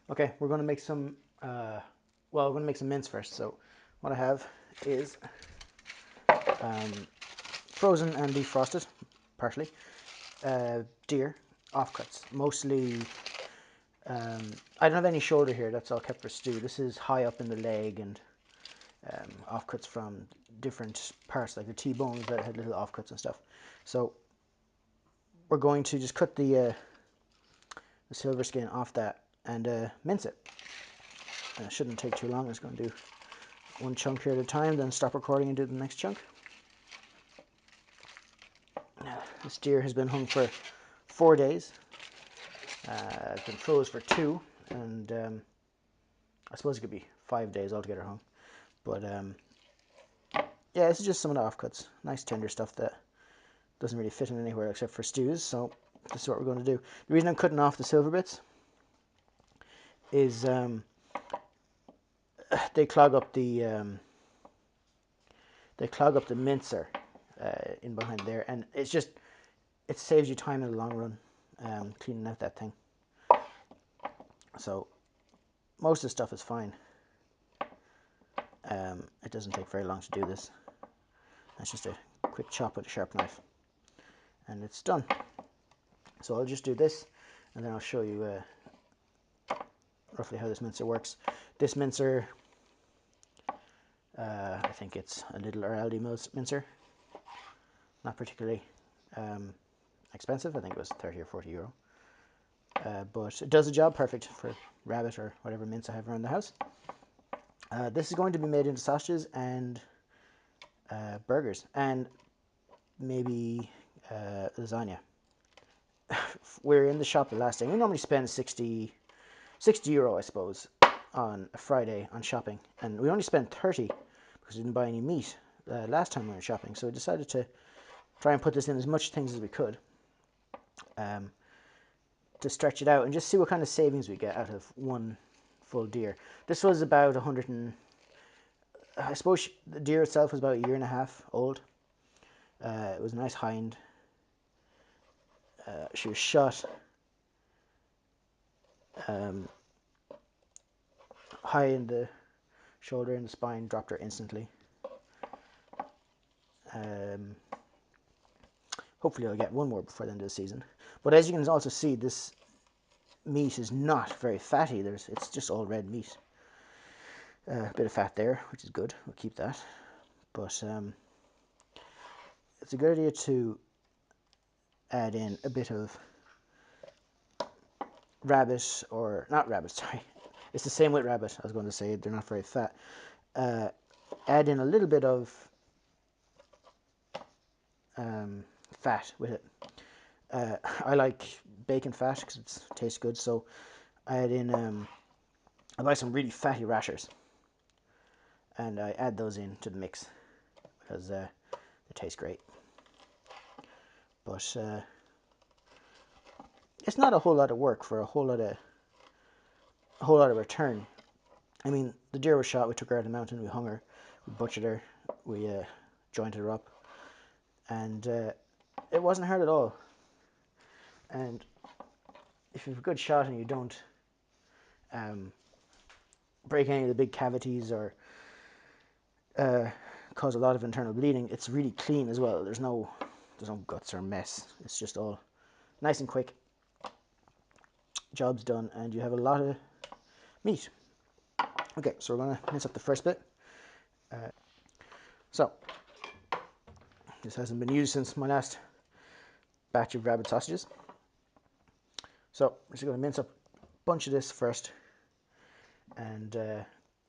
Okay, we're going to make some, well, we're going to make some mince first. So what I have is frozen and defrosted, partially, deer offcuts. Mostly, I don't have any shoulder here, that's all kept for stew. This is high up in the leg and offcuts from different parts, like the T-bones that had little offcuts and stuff. So we're going to just cut the silver skin off that and mince it. It shouldn't take too long. I'm just going to do one chunk here at a time, then stop recording and do the next chunk. This deer has been hung for 4 days. It's been froze for 2, and I suppose it could be 5 days altogether hung. But yeah, this is just some of the offcuts. Nice tender stuff that doesn't really fit in anywhere except for stews. So this is what we're going to do. The reason I'm cutting off the silver bits is they clog up the mincer in behind there, and it saves you time in the long run cleaning out that thing. So most of the stuff is fine. It doesn't take very long to do this. That's just a quick chop with a sharp knife, and it's done. So I'll just do this, and then I'll show you roughly how this mincer works. This mincer, I think it's a little Aldi mincer, not particularly expensive. I think it was 30 or 40 euro. But it does the job perfect for rabbit or whatever mince I have around the house. This is going to be made into sausages and burgers, and maybe lasagna. We're in the shop the last day. We normally spend 60 euro, I suppose, on a Friday on shopping, and we only spent 30 because we didn't buy any meat last time we were shopping. So we decided to try and put this in as much things as we could to stretch it out and just see what kind of savings we get out of one full deer. This was about 100 and I suppose the deer itself was about a year and a half old. It was a nice hind. She was shot high in the shoulder and the spine, dropped her instantly. Hopefully I'll get one more before the end of the season. But as you can also see, this meat is not very fatty. It's just all red meat. A bit of fat there, which is good. We'll keep that. But it's a good idea to add in a bit of rabbit, or not rabbit, sorry. It's the same with rabbit. I was going to say they're not very fat. Add in a little bit of fat with it. I like bacon fat because it tastes good, so I add in, I buy some really fatty Rashers, and I add those into the mix because they taste great. But it's not a whole lot of work for a whole lot of return. I mean, the deer was shot, we took her out of the mountain, we hung her, we butchered her, we jointed her up, and it wasn't hard at all. And if you have a good shot and you don't break any of the big cavities or cause a lot of internal bleeding, it's really clean as well. There's no guts or mess. It's just all nice and quick. Job's done, and you have a lot of meat. Okay, so we're gonna mince up the first bit. So this hasn't been used since my last batch of rabbit sausages. So I'm just gonna mince up a bunch of this first, and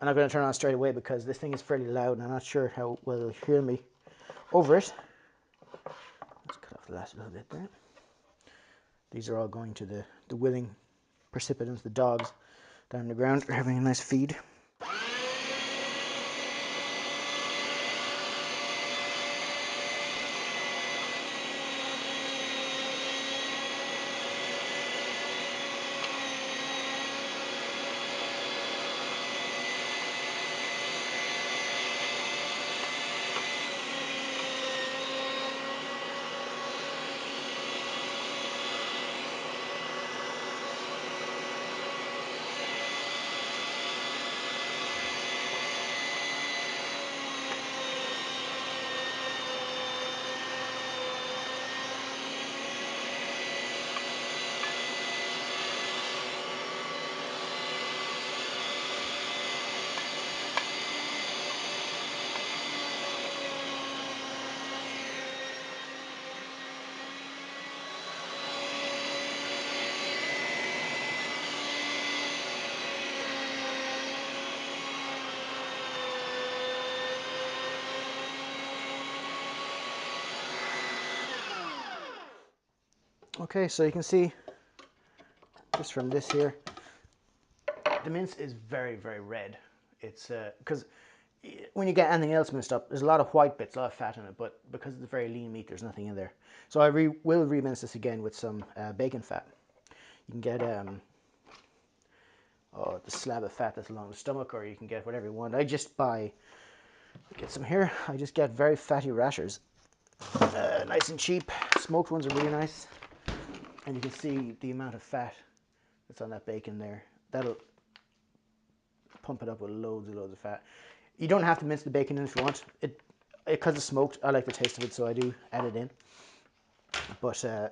I'm not going to turn it on straight away because this thing is fairly loud and I'm not sure how well you'll hear me over it. Let's cut off the last little bit there. These are all going to the willing participants, the dogs down the ground, are having a nice feed. Okay, so you can see just from this here, the mince is very, very red. It's because when you get anything else minced up, there's a lot of white bits, a lot of fat in it, but because it's very lean meat, there's nothing in there. So I will remince this again with some bacon fat. You can get the slab of fat that's along the stomach, or you can get whatever you want. I just get some here. I just get very fatty Rashers, nice and cheap. Smoked ones are really nice, and you can see the amount of fat that's on that bacon there. That'll pump it up with loads and loads of fat. You don't have to mince the bacon in if you want. Because it's smoked, I like the taste of it, so I do add it in. But I'm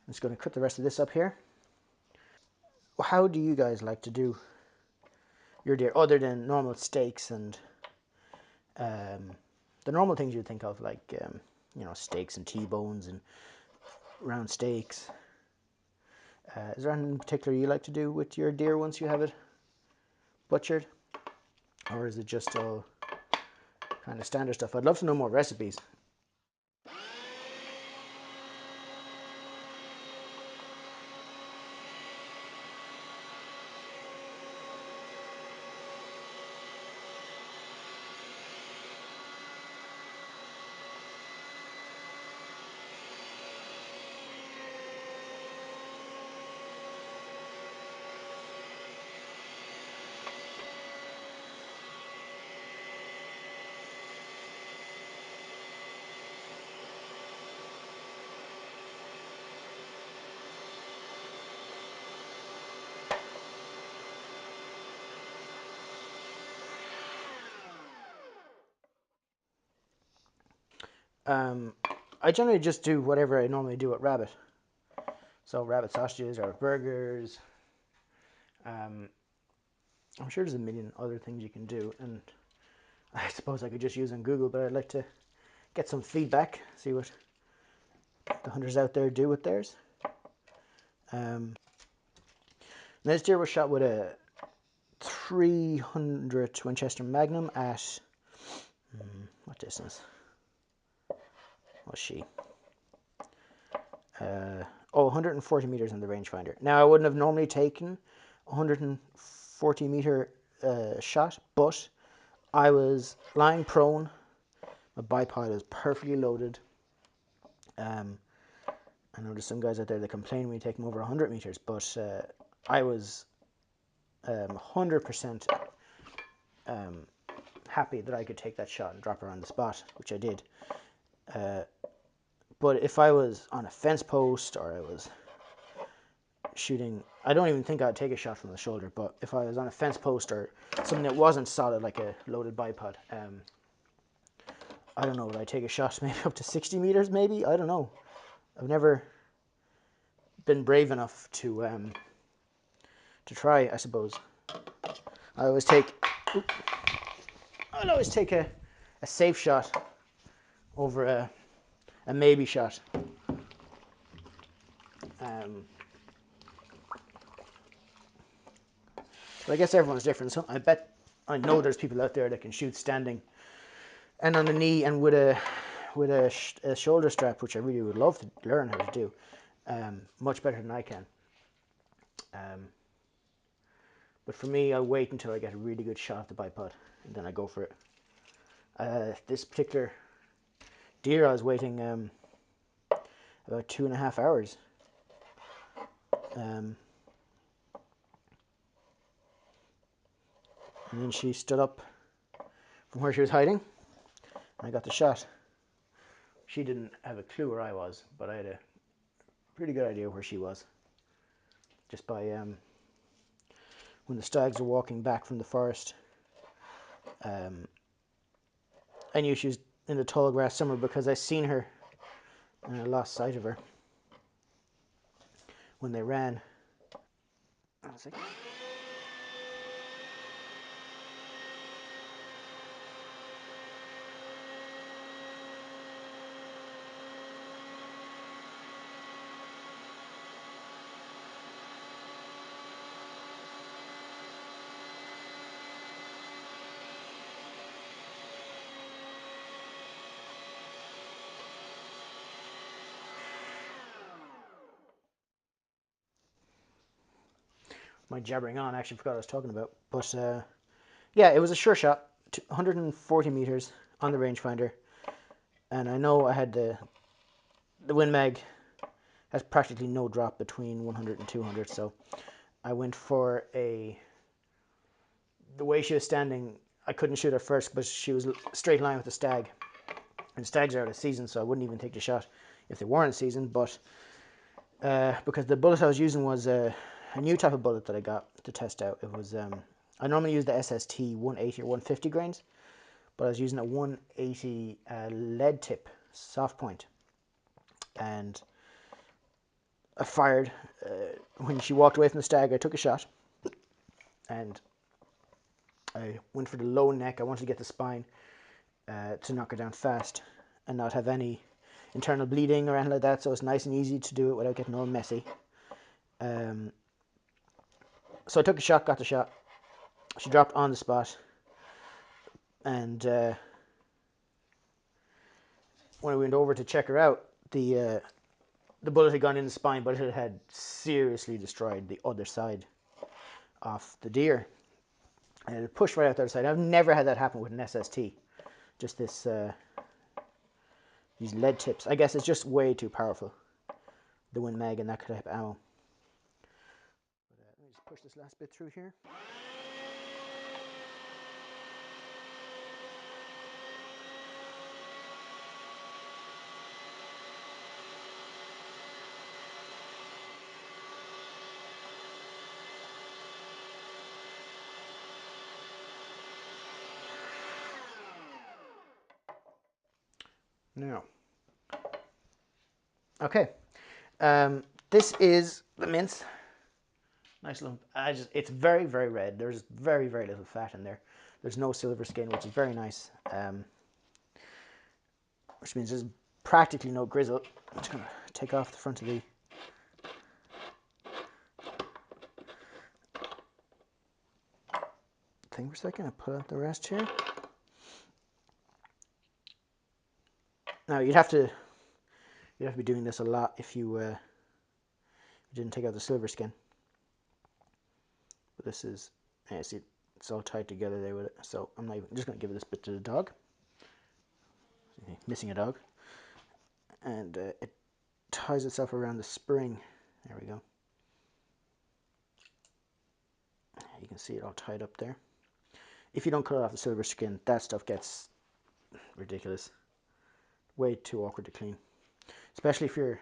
just going to cut the rest of this up here. How do you guys like to do your deer, other than normal steaks and the normal things you'd think of, like steaks and T-bones and round steaks? Is there anything in particular you like to do with your deer once you have it butchered, or is it just all kind of standard stuff? I'd love to know more recipes. I generally just do whatever I normally do at rabbit. So rabbit sausages or burgers. I'm sure there's a million other things you can do, and I suppose I could just use on Google, but I'd like to get some feedback, see what the hunters out there do with theirs. This deer was shot with a 300 Winchester Magnum at, what distance was she? 140 meters on the rangefinder. Now, I wouldn't have normally taken 140 meter shot, but I was lying prone. My bipod is perfectly loaded. I know there's some guys out there that complain when you take them over 100 meters, but I was 100% happy that I could take that shot and drop her on the spot, which I did. But if I was on a fence post or I was shooting, I don't even think I'd take a shot from the shoulder, but if I was on a fence post or something that wasn't solid, like a loaded bipod, I don't know, would I take a shot maybe up to 60 meters, maybe? I don't know. I've never been brave enough to try, I suppose. I'll always take a safe shot over a maybe shot. But I guess everyone's different. So I know there's people out there that can shoot standing and on the knee and with a shoulder strap, which I really would love to learn how to do, much better than I can. But for me, I'll wait until I get a really good shot of the bipod, and then I go for it. This particular deer, I was waiting about 2.5 hours. And then she stood up from where she was hiding, and I got the shot. She didn't have a clue where I was, but I had a pretty good idea where she was. Just by when the stags were walking back from the forest, I knew she was in the tall grass somewhere because I seen her and I lost sight of her when they ran. I was like, My jabbering on, I actually forgot what I was talking about. But yeah, it was a sure shot, 140 meters on the rangefinder, and I know I had the Win Mag has practically no drop between 100 and 200, so I went for the way she was standing, I couldn't shoot her first, but she was straight line with the stag, and stags are out of season, so I wouldn't even take the shot if they weren't in season. But because the bullet I was using was a new type of bullet that I got to test out. It was I normally use the SST 180 or 150 grains, but I was using a 180 lead tip soft point, and I fired. When she walked away from the stag, I took a shot, and I went for the low neck. I wanted to get the spine to knock her down fast and not have any internal bleeding or anything like that, so it's nice and easy to do it without getting all messy. So I took a shot, got the shot. She dropped on the spot, and when I went over to check her out, the bullet had gone in the spine, but it had seriously destroyed the other side of the deer, and it pushed right out the other side. I've never had that happen with an SST. Just this these lead tips. I guess it's just way too powerful, the Win Mag and that type of ammo. But, let me just push this last bit through here. Now, okay, this is the mince. Nice little. It's very, very red. There's very, very little fat in there. There's no silver skin, which is very nice. Which means there's practically no grizzle. I'm just gonna take off the front of the thing for a second. I put out the rest here. Now you'd have to be doing this a lot if you didn't take out the silver skin. But this is, yeah, see, it's all tied together there with it. So I'm just going to give this bit to the dog. Missing a dog. And it ties itself around the spring. There we go. You can see it all tied up there. If you don't cut off the silver skin, that stuff gets ridiculous. Way too awkward to clean. Especially if you're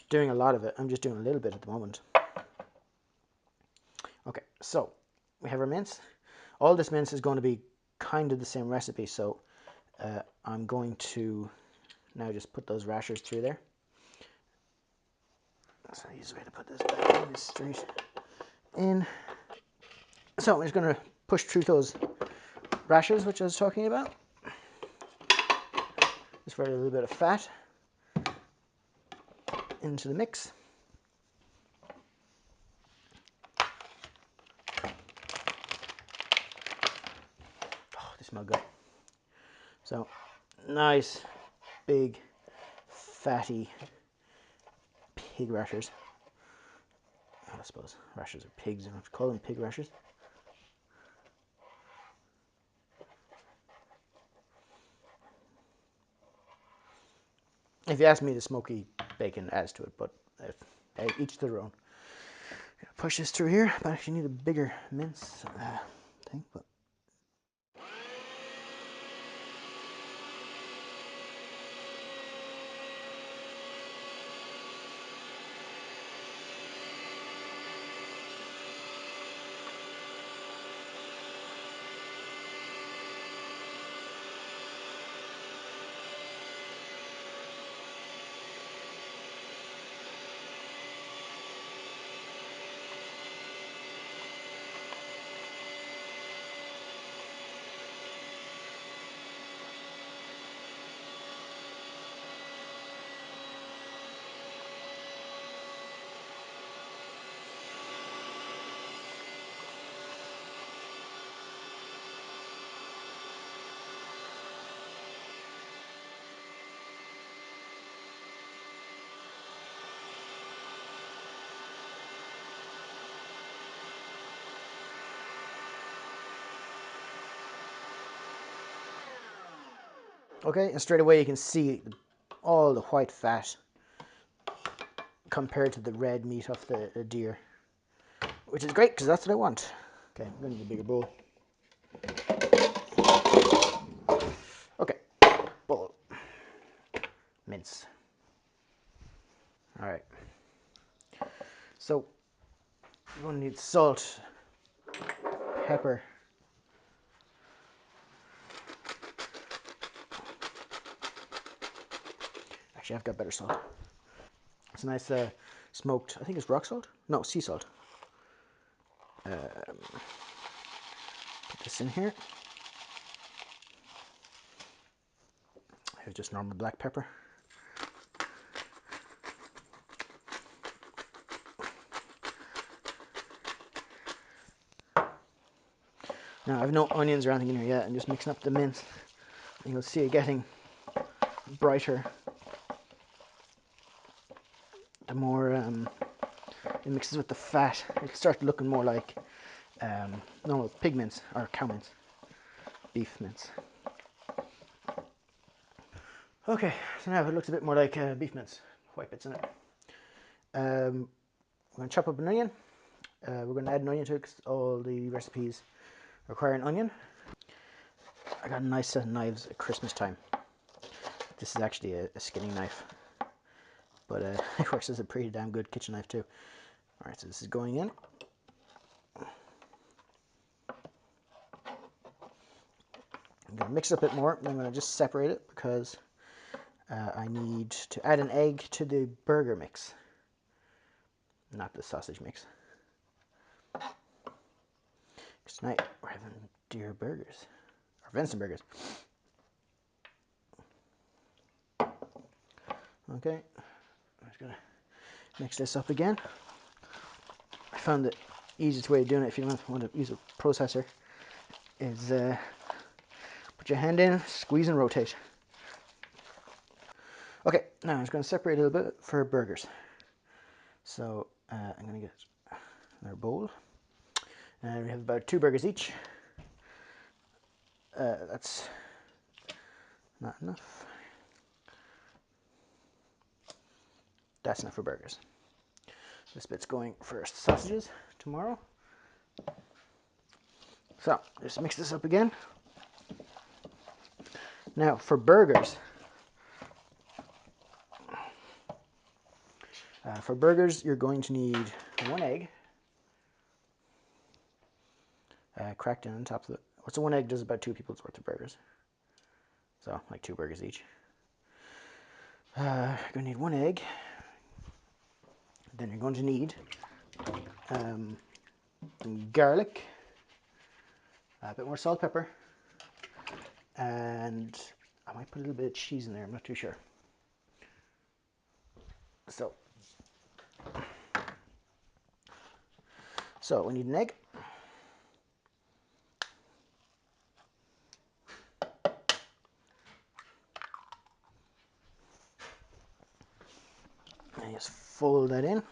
doing a lot of it. I'm just doing a little bit at the moment. Okay, so we have our mince. All this mince is going to be kind of the same recipe, so I'm going to now just put those rashers through there. That's the easiest way to put this back in, straight in. So I'm just going to push through those rashers, which I was talking about. Just for a little bit of fat into the mix. Oh, they smell good. So, nice, big, fatty pig rashers. I suppose rashers are pigs, I don't have to call them pig rashers. If you ask me, the smoky bacon adds to it, but each their own. Push this through here, but I actually need a bigger mince thing. But Okay, and straight away you can see all the white fat compared to the red meat of the deer, which is great because that's what I want. Okay, I'm going to need a bigger bowl. Okay, bowl. Mince. All right. So you're going to need salt, pepper. Actually, I've got better salt. It's a nice smoked, I think it's rock salt? No, sea salt. Put this in here. Here's just normal black pepper. Now, I've no onions or anything in here yet. I'm just mixing up the mince. And you'll see it getting brighter the more it mixes with the fat. It'll start looking more like normal pig mince or cow mince, beef mince. Okay, so now it looks a bit more like beef mince, white bits in it. We're going to chop up an onion. We're going to add an onion to it because all the recipes require an onion. I got a nice set of knives at Christmas time. This is actually a skinning knife, but it works as a pretty damn good kitchen knife too. Alright, so this is going in. I'm going to mix it a bit more, and I'm going to just separate it because I need to add an egg to the burger mix, not the sausage mix. Because tonight we're having deer burgers, or venison burgers. Okay, I'm just going to mix this up again. I found the easiest way of doing it if you don't want to use a processor is put your hand in, squeeze and rotate. Okay, now I'm just going to separate a little bit for burgers. So I'm going to get another bowl. And we have about 2 burgers each. That's not enough. That's enough for burgers. This bit's going for sausages tomorrow. So just mix this up again. Now for burgers. You're going to need 1 egg. Cracked in on top of it. So 1 egg does about 2 people's worth of burgers. So like 2 burgers each. You're going to need 1 egg. Then you're going to need garlic, a bit more salt, pepper, and I might put a little bit of cheese in there, I'm not too sure. So we need an egg. And just fold that in.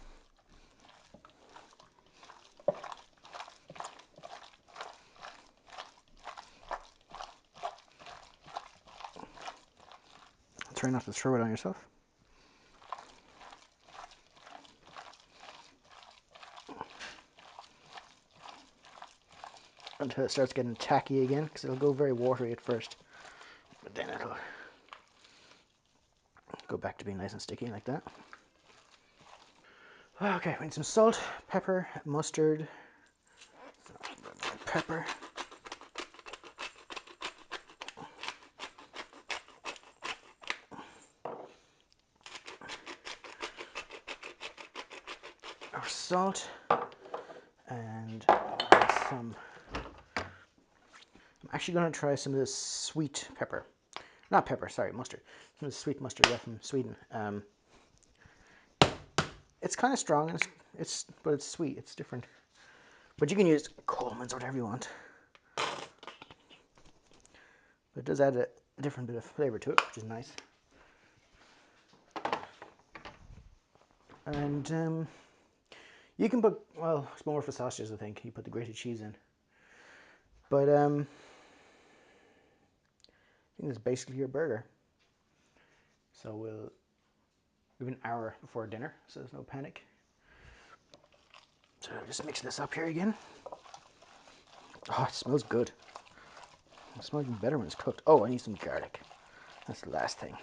Try not to throw it on yourself. Until it starts getting tacky again, because it'll go very watery at first, but then it'll go back to being nice and sticky like that. Okay, we need some salt, pepper, mustard, pepper. Our salt, and some. I'm actually going to try some of this sweet pepper. Not pepper, sorry, mustard. Some of the sweet mustard from Sweden. It's kind of strong, and but it's sweet. It's different. But you can use Coleman's or whatever you want. But it does add a different bit of flavor to it, which is nice. And you can put, well, it's more for sausages, I think. You put the grated cheese in. But think that's basically your burger. So we've an hour before dinner, so there's no panic. So I'll just mix this up here again. Oh, it smells good. It smells even better when it's cooked. Oh, I need some garlic. That's the last thing.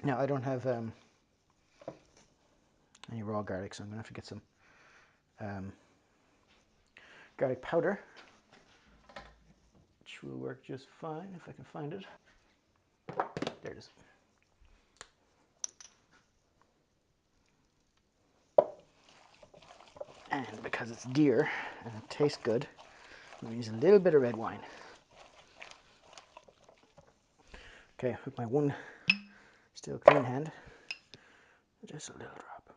Now, I don't have any raw garlic, so I'm going to have to get some garlic powder, which will work just fine if I can find it. There it is. And because it's deer and it tastes good, I'm going to use a little bit of red wine. Okay, with my one still clean hand, just a little drop.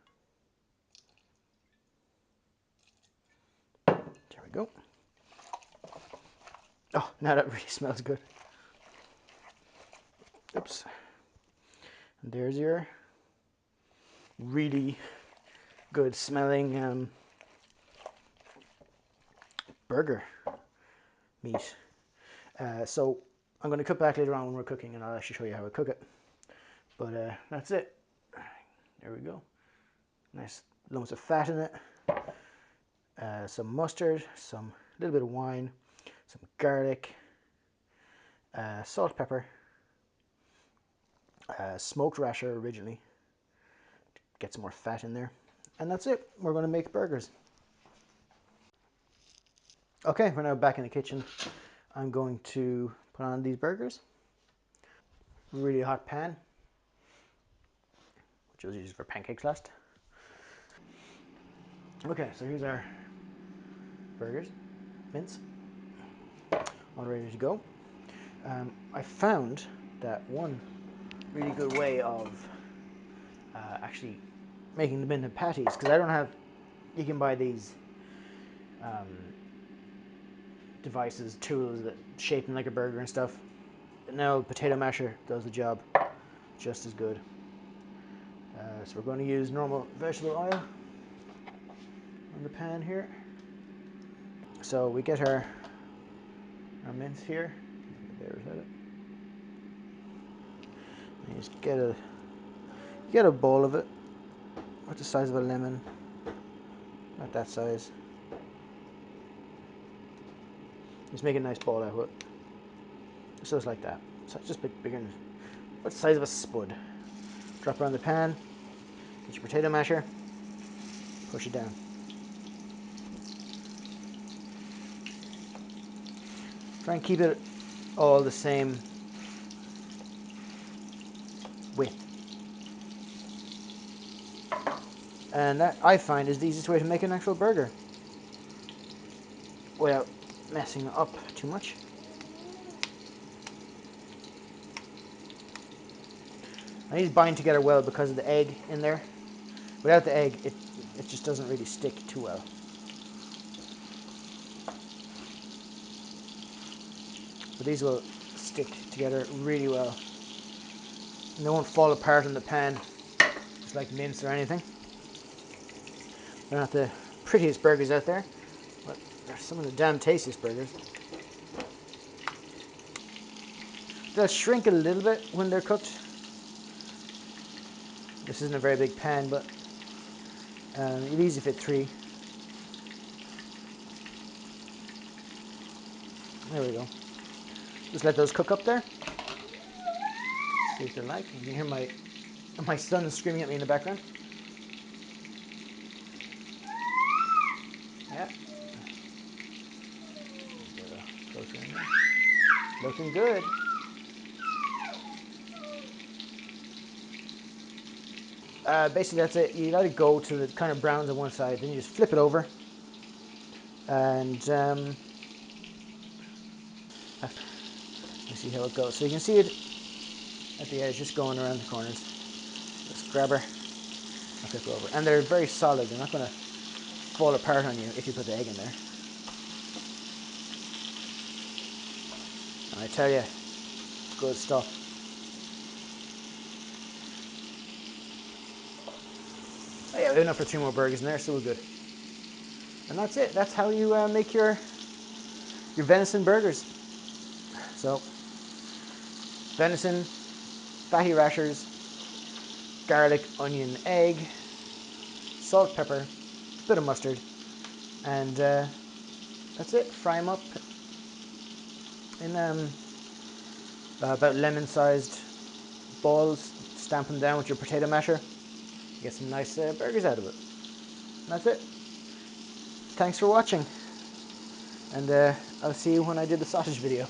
There we go. Oh, now that really smells good. Oops. And there's your really good smelling burger meat. So I'm going to cut back later on when we're cooking, and I'll actually show you how I cook it. But that's it. There we go. Nice lumps of fat in it. Some mustard, some little bit of wine, some garlic, salt, pepper, smoked rasher originally. Get some more fat in there. And that's it. We're going to make burgers. Okay, we're now back in the kitchen. I'm going to put on these burgers. Really hot pan, which was used for pancakes last. Okay, so here's our burgers, mince, all ready to go. I found that one really good way of actually making them into patties, because I don't have, you can buy these devices, tools that shape them like a burger and stuff. No, potato masher does the job just as good. So we're going to use normal vegetable oil on the pan here. So we get our mince here. There's it. And you just get a bowl of it, about the size of a lemon, not that size. Just make a nice ball out of it. So it's like that. So it's just a bit bigger, about the size of a spud. Drop it on the pan. Get your potato masher. Push it down. Try and keep it all the same width. And that, I find, is the easiest way to make an actual burger without messing up too much. And these bind together well because of the egg in there. Without the egg, it just doesn't really stick too well. But these will stick together really well. And they won't fall apart in the pan, just like mince or anything. They're not the prettiest burgers out there, but they're some of the damn tastiest burgers. They'll shrink a little bit when they're cooked. This isn't a very big pan, but it easily fit 3. There we go. Just let those cook up there. See if they like. You can hear my son screaming at me in the background. Yeah. Looking good. Basically, that's it. You let it go till it kind of browns on one side, then you just flip it over, and you see how it goes. So you can see it at the edge, just going around the corners. Just grab her and flip it over, and they're very solid. They're not going to fall apart on you if you put the egg in there. And I tell you, good stuff. Oh yeah, we have enough for 2 more burgers in there, so we're good. And that's it. That's how you make your venison burgers. So venison, fatty rashers, garlic, onion, egg, salt, pepper, bit of mustard, and that's it. Fry them up in about lemon-sized balls. Stamp them down with your potato masher. Get some nice burgers out of it. And that's it. Thanks for watching, and I'll see you when I do the sausage video.